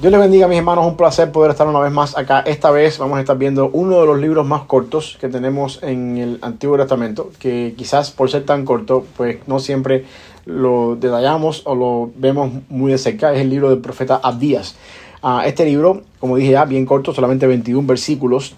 Dios les bendiga, mis hermanos, un placer poder estar una vez más acá. Esta vez vamos a estar viendo uno de los libros más cortos que tenemos en el Antiguo Testamento, que quizás por ser tan corto, pues no siempre lo detallamos o lo vemos muy de cerca. Es el libro del profeta Abdías. Este libro, como dije ya, bien corto, solamente 21 versículos,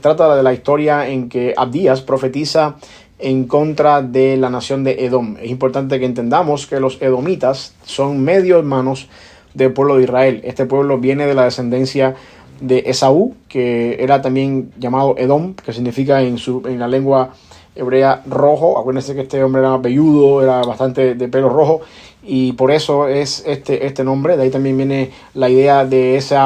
trata de la historia en que Abdías profetiza en contra de la nación de Edom. Es importante que entendamos que los edomitas son medio hermanos del pueblo de Israel. Este pueblo viene de la descendencia de Esaú, que era también llamado Edom, que significa en la lengua hebrea rojo. Acuérdense que este hombre era velludo, era bastante de pelo rojo, y por eso es este nombre. De ahí también viene la idea de ese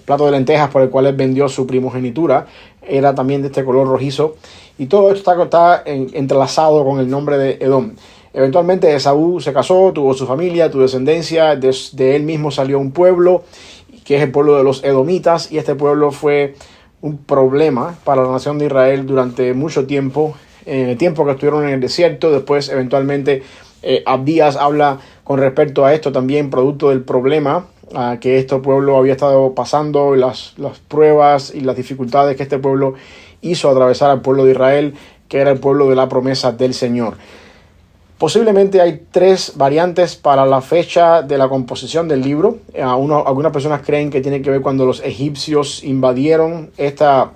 plato de lentejas por el cual él vendió su primogenitura. Era también de este color rojizo, y todo esto está entrelazado con el nombre de Edom. Eventualmente Esaú se casó, tuvo su familia, tuvo descendencia, de él mismo salió un pueblo, que es el pueblo de los edomitas, y este pueblo fue un problema para la nación de Israel durante mucho tiempo, en el tiempo que estuvieron en el desierto. Después, eventualmente, Abdías habla con respecto a esto también, producto del problema que este pueblo había estado pasando, las pruebas y las dificultades que este pueblo hizo atravesar al pueblo de Israel, que era el pueblo de la promesa del Señor. Posiblemente hay 3 variantes para la fecha de la composición del libro. Algunas personas creen que tiene que ver cuando los egipcios invadieron esta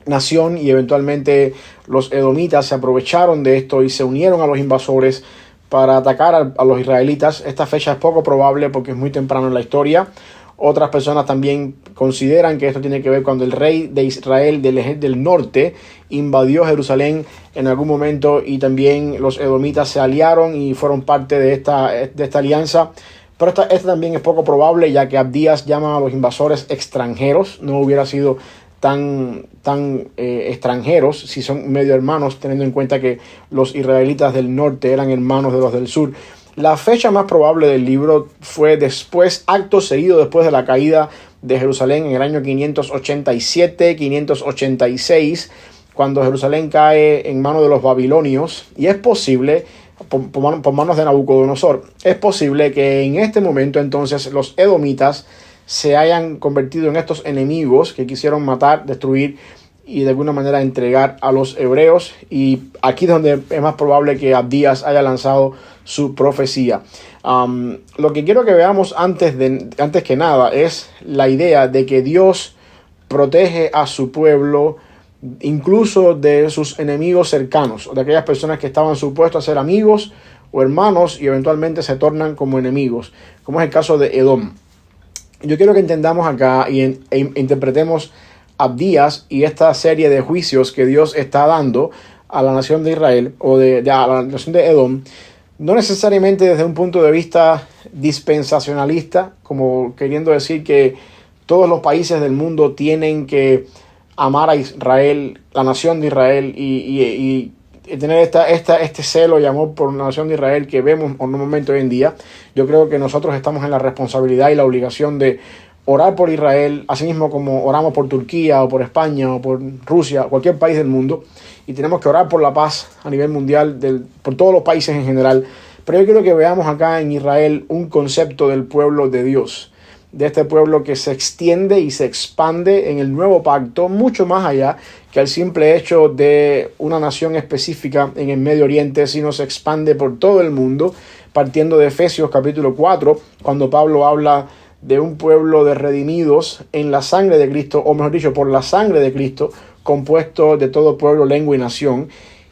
nación y eventualmente los edomitas se aprovecharon de esto y se unieron a los invasores para atacar a los israelitas. Esta fecha es poco probable porque es muy temprano en la historia. Otras personas también consideran que esto tiene que ver cuando el rey de Israel del norte invadió Jerusalén en algún momento, y también los edomitas se aliaron y fueron parte de esta alianza. Pero esta también es poco probable, ya que Abdías llama a los invasores extranjeros. No hubiera sido tan extranjeros si son medio hermanos, teniendo en cuenta que los israelitas del norte eran hermanos de los del sur. La fecha más probable del libro fue acto seguido después de la caída de Jerusalén en el año 587-586, cuando Jerusalén cae en manos de los babilonios, y es posible, por manos de Nabucodonosor, es posible que en este momento entonces los edomitas se hayan convertido en estos enemigos que quisieron matar, destruir y de alguna manera entregar a los hebreos, y aquí es donde es más probable que Abdías haya lanzado su profecía. Lo que quiero que veamos antes que nada es la idea de que Dios protege a su pueblo incluso de sus enemigos cercanos, o de aquellas personas que estaban supuestos a ser amigos o hermanos y eventualmente se tornan como enemigos, como es el caso de Edom. Yo quiero que entendamos acá e interpretemos Abdías y esta serie de juicios que Dios está dando a la nación de Israel o a la nación de Edom, no necesariamente desde un punto de vista dispensacionalista, como queriendo decir que todos los países del mundo tienen que amar a Israel, la nación de Israel, y tener este celo y amor por la nación de Israel que vemos normalmente hoy en día. Yo creo que nosotros estamos en la responsabilidad y la obligación de orar por Israel, así mismo como oramos por Turquía o por España o por Rusia, cualquier país del mundo, y tenemos que orar por la paz a nivel mundial, por todos los países en general. Pero yo quiero que veamos acá en Israel un concepto del pueblo de Dios, de este pueblo que se extiende y se expande en el nuevo pacto mucho más allá que el simple hecho de una nación específica en el Medio Oriente, sino se expande por todo el mundo, partiendo de Efesios capítulo 4, cuando Pablo habla de un pueblo de redimidos en la sangre de Cristo, o mejor dicho, por la sangre de Cristo, compuesto de todo pueblo, lengua y nación.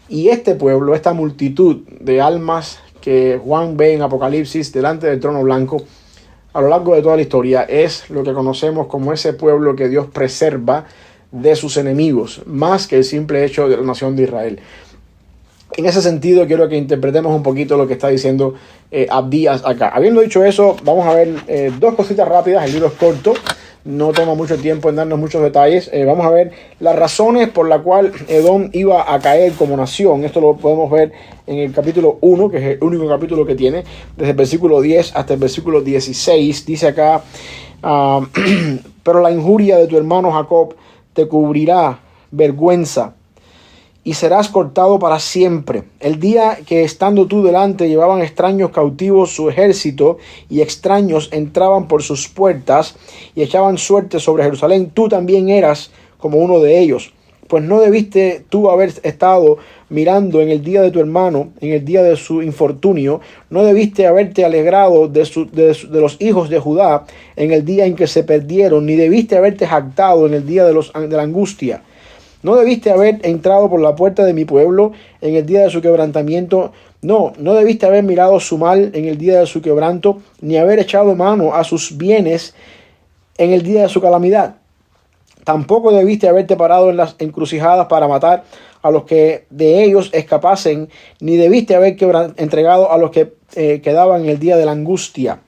Y este pueblo, esta multitud de almas que Juan ve en Apocalipsis delante del trono blanco, a lo largo de toda la historia, es lo que conocemos como ese pueblo que Dios preserva de sus enemigos, más que el simple hecho de la nación de Israel. En ese sentido, quiero que interpretemos un poquito lo que está diciendo Abdías acá. Habiendo dicho eso, vamos a ver 2 cositas rápidas. El libro es corto, no toma mucho tiempo en darnos muchos detalles. Vamos a ver las razones por las cuales Edom iba a caer como nación. Esto lo podemos ver en el capítulo 1, que es el único capítulo que tiene, desde el versículo 10 hasta el versículo 16. Dice acá, pero la injuria de tu hermano Jacob te cubrirá vergüenza, y serás cortado para siempre. El día que estando tú delante llevaban extraños cautivos su ejército y extraños entraban por sus puertas y echaban suerte sobre Jerusalén, tú también eras como uno de ellos. Pues no debiste tú haber estado mirando en el día de tu hermano, en el día de su infortunio, no debiste haberte alegrado de los hijos de Judá en el día en que se perdieron, ni debiste haberte jactado en el día de la angustia. No debiste haber entrado por la puerta de mi pueblo en el día de su quebrantamiento. No debiste haber mirado su mal en el día de su quebranto, ni haber echado mano a sus bienes en el día de su calamidad. Tampoco debiste haberte parado en las encrucijadas para matar a los que de ellos escapasen, ni debiste haber entregado a los que quedaban en el día de la angustia.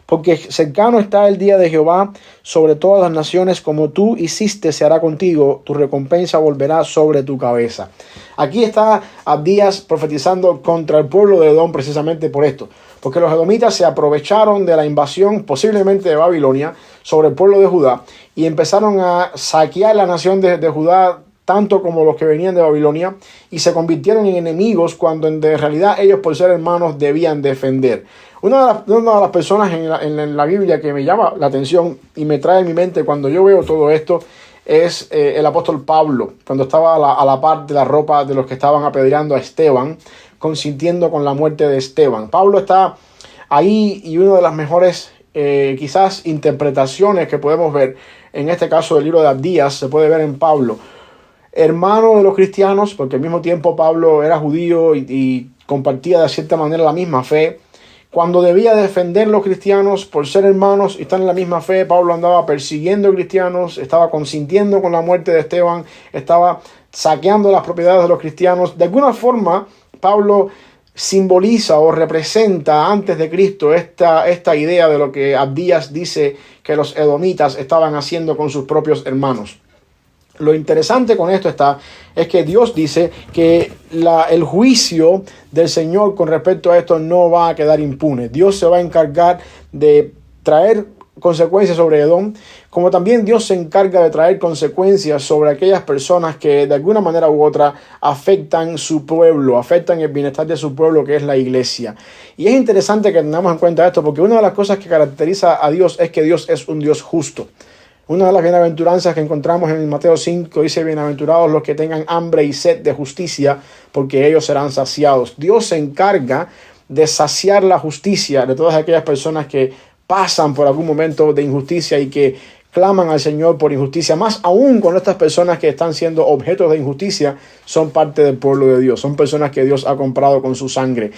Porque cercano está el día de Jehová sobre todas las naciones, como tú hiciste se hará contigo, tu recompensa volverá sobre tu cabeza. Aquí está Abdías profetizando contra el pueblo de Edom precisamente por esto, porque los edomitas se aprovecharon de la invasión posiblemente de Babilonia sobre el pueblo de Judá y empezaron a saquear la nación de Judá, tanto como los que venían de Babilonia, y se convirtieron en enemigos cuando en realidad ellos, por ser hermanos, debían defender. Una de las personas en la Biblia que me llama la atención y me trae a mi mente cuando yo veo todo esto es el apóstol Pablo, cuando estaba a la par de la ropa de los que estaban apedreando a Esteban, consintiendo con la muerte de Esteban. Pablo está ahí y una de las mejores quizás interpretaciones que podemos ver en este caso del libro de Abdías se puede ver en Pablo, hermano de los cristianos, porque al mismo tiempo Pablo era judío y compartía de cierta manera la misma fe. Cuando debía defender los cristianos por ser hermanos y estar en la misma fe, Pablo andaba persiguiendo cristianos, estaba consintiendo con la muerte de Esteban, estaba saqueando las propiedades de los cristianos. De alguna forma, Pablo simboliza o representa antes de Cristo esta idea de lo que Abdías dice que los edomitas estaban haciendo con sus propios hermanos. Lo interesante con esto es que Dios dice que el juicio del Señor con respecto a esto no va a quedar impune. Dios se va a encargar de traer consecuencias sobre Edom, como también Dios se encarga de traer consecuencias sobre aquellas personas que de alguna manera u otra afectan su pueblo, afectan el bienestar de su pueblo, que es la iglesia. Y es interesante que tengamos en cuenta esto, porque una de las cosas que caracteriza a Dios es que Dios es un Dios justo. Una de las bienaventuranzas que encontramos en Mateo 5 dice: bienaventurados los que tengan hambre y sed de justicia, porque ellos serán saciados. Dios se encarga de saciar la justicia de todas aquellas personas que pasan por algún momento de injusticia y que claman al Señor por injusticia. Más aún con estas personas que están siendo objetos de injusticia, son parte del pueblo de Dios. Son personas que Dios ha comprado con su sangre.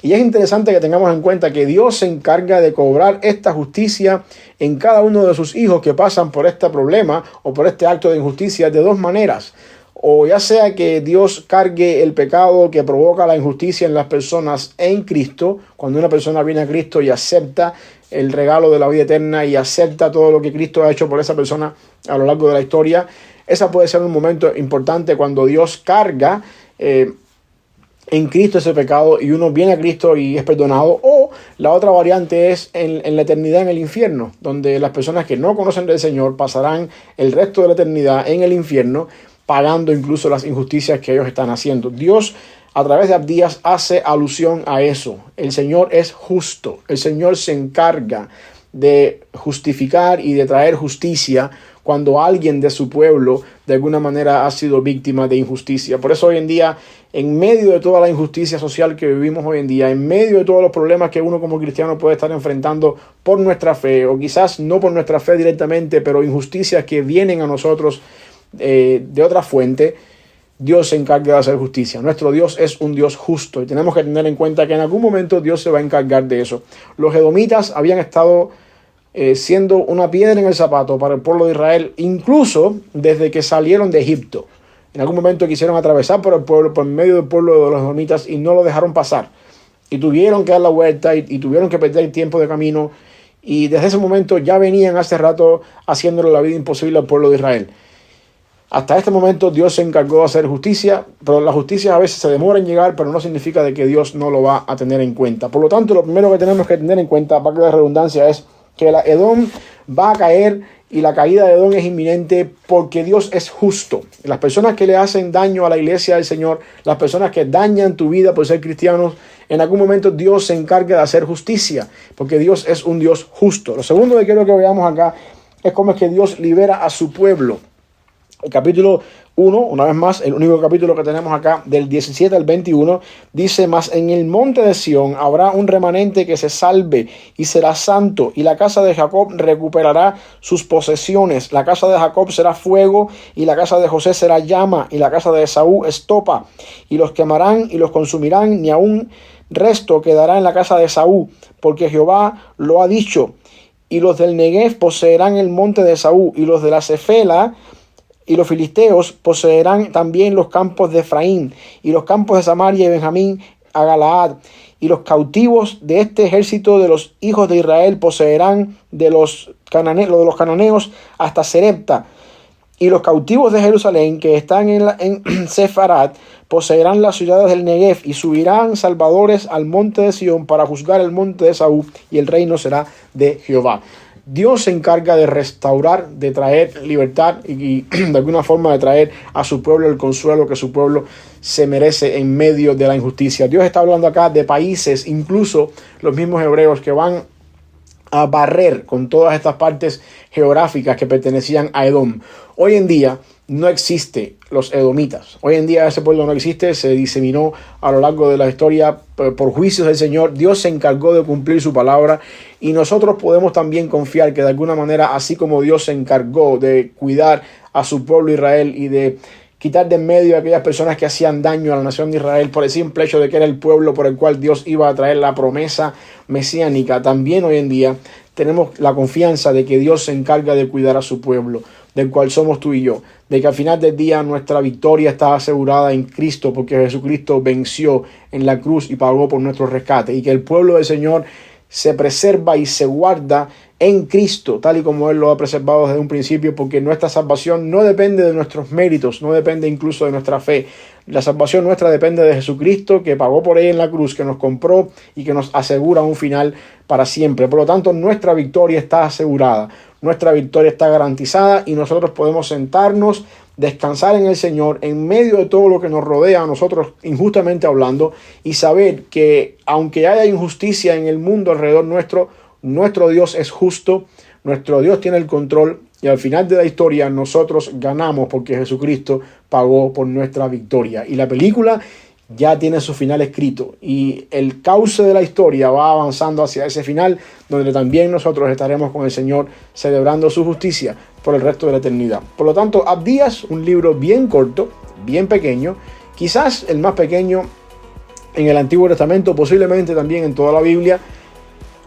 Y es interesante que tengamos en cuenta que Dios se encarga de cobrar esta justicia en cada uno de sus hijos que pasan por este problema o por este acto de injusticia de dos maneras. O ya sea que Dios cargue el pecado que provoca la injusticia en las personas en Cristo, cuando una persona viene a Cristo y acepta el regalo de la vida eterna y acepta todo lo que Cristo ha hecho por esa persona a lo largo de la historia. Esa puede ser un momento importante cuando Dios carga en Cristo ese pecado y uno viene a Cristo y es perdonado. O la otra variante es en la eternidad en el infierno, donde las personas que no conocen del Señor pasarán el resto de la eternidad en el infierno, pagando incluso las injusticias que ellos están haciendo. Dios, a través de Abdías, hace alusión a eso. El Señor es justo. El Señor se encarga de justificar y de traer justicia cuando alguien de su pueblo de alguna manera ha sido víctima de injusticia. Por eso hoy en día, en medio de toda la injusticia social que vivimos hoy en día, en medio de todos los problemas que uno como cristiano puede estar enfrentando por nuestra fe, o quizás no por nuestra fe directamente, pero injusticias que vienen a nosotros de otra fuente, Dios se encarga de hacer justicia. Nuestro Dios es un Dios justo y tenemos que tener en cuenta que en algún momento Dios se va a encargar de eso. Los edomitas habían estado siendo una piedra en el zapato para el pueblo de Israel, incluso desde que salieron de Egipto. En algún momento quisieron atravesar por el pueblo, por medio del pueblo de los edomitas, y no lo dejaron pasar. Y tuvieron que dar la vuelta y tuvieron que perder tiempo de camino. Y desde ese momento ya venían hace rato haciéndole la vida imposible al pueblo de Israel. Hasta este momento Dios se encargó de hacer justicia, pero la justicia a veces se demora en llegar, pero no significa de que Dios no lo va a tener en cuenta. Por lo tanto, lo primero que tenemos que tener en cuenta, para que la redundancia, es que la Edom va a caer y la caída de Edom es inminente porque Dios es justo. Las personas que le hacen daño a la iglesia del Señor, las personas que dañan tu vida por ser cristianos, en algún momento Dios se encarga de hacer justicia, porque Dios es un Dios justo. Lo segundo que quiero que veamos acá es cómo es que Dios libera a su pueblo. El capítulo 1, una vez más, el único capítulo que tenemos acá, del 17 al 21, dice: mas en el monte de Sión habrá un remanente que se salve y será santo, y la casa de Jacob recuperará sus posesiones. La casa de Jacob será fuego, y la casa de José será llama, y la casa de Esaú estopa, y los quemarán y los consumirán, ni aun resto quedará en la casa de Esaú, porque Jehová lo ha dicho. Y los del Negev poseerán el monte de Esaú, y los de la Cefela y los filisteos poseerán también los campos de Efraín, y los campos de Samaria y Benjamín a Galaad. Y los cautivos de este ejército de los hijos de Israel poseerán de los cananeos hasta Serepta. Y los cautivos de Jerusalén que están en Sefarat poseerán las ciudades del Negev, y subirán salvadores al monte de Sión para juzgar el monte de Esaú, y el reino será de Jehová. Dios se encarga de restaurar, de traer libertad y de alguna forma de traer a su pueblo el consuelo que su pueblo se merece en medio de la injusticia. Dios está hablando acá de países, incluso los mismos hebreos, que van a barrer con todas estas partes geográficas que pertenecían a Edom. Hoy en día no existe los edomitas. Hoy en día ese pueblo no existe, se diseminó a lo largo de la historia por juicios del Señor. Dios se encargó de cumplir su palabra, y nosotros podemos también confiar que de alguna manera, así como Dios se encargó de cuidar a su pueblo Israel y de quitar de en medio a aquellas personas que hacían daño a la nación de Israel por el simple hecho de que era el pueblo por el cual Dios iba a traer la promesa mesiánica, también hoy en día tenemos la confianza de que Dios se encarga de cuidar a su pueblo, del cual somos tú y yo, de que al final del día nuestra victoria está asegurada en Cristo, porque Jesucristo venció en la cruz y pagó por nuestro rescate, y que el pueblo del Señor se preserva y se guarda en Cristo, tal y como Él lo ha preservado desde un principio, porque nuestra salvación no depende de nuestros méritos, no depende incluso de nuestra fe. La salvación nuestra depende de Jesucristo, que pagó por ella en la cruz, que nos compró y que nos asegura un final para siempre. Por lo tanto, nuestra victoria está asegurada, nuestra victoria está garantizada, y nosotros podemos sentarnos, descansar en el Señor en medio de todo lo que nos rodea a nosotros injustamente hablando, y saber que aunque haya injusticia en el mundo alrededor nuestro, nuestro Dios es justo, nuestro Dios tiene el control, y al final de la historia nosotros ganamos porque Jesucristo pagó por nuestra victoria. Y la película ya tiene su final escrito, y el cauce de la historia va avanzando hacia ese final, donde también nosotros estaremos con el Señor celebrando su justicia por el resto de la eternidad. Por lo tanto, Abdías, un libro bien corto, bien pequeño, quizás el más pequeño en el Antiguo Testamento, posiblemente también en toda la Biblia,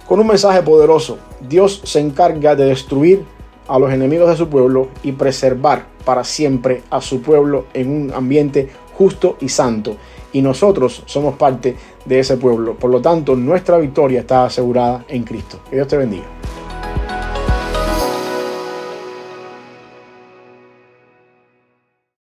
con un mensaje poderoso. Dios se encarga de destruir a los enemigos de su pueblo y preservar para siempre a su pueblo en un ambiente justo y santo. Y nosotros somos parte de ese pueblo. Por lo tanto, nuestra victoria está asegurada en Cristo. Que Dios te bendiga.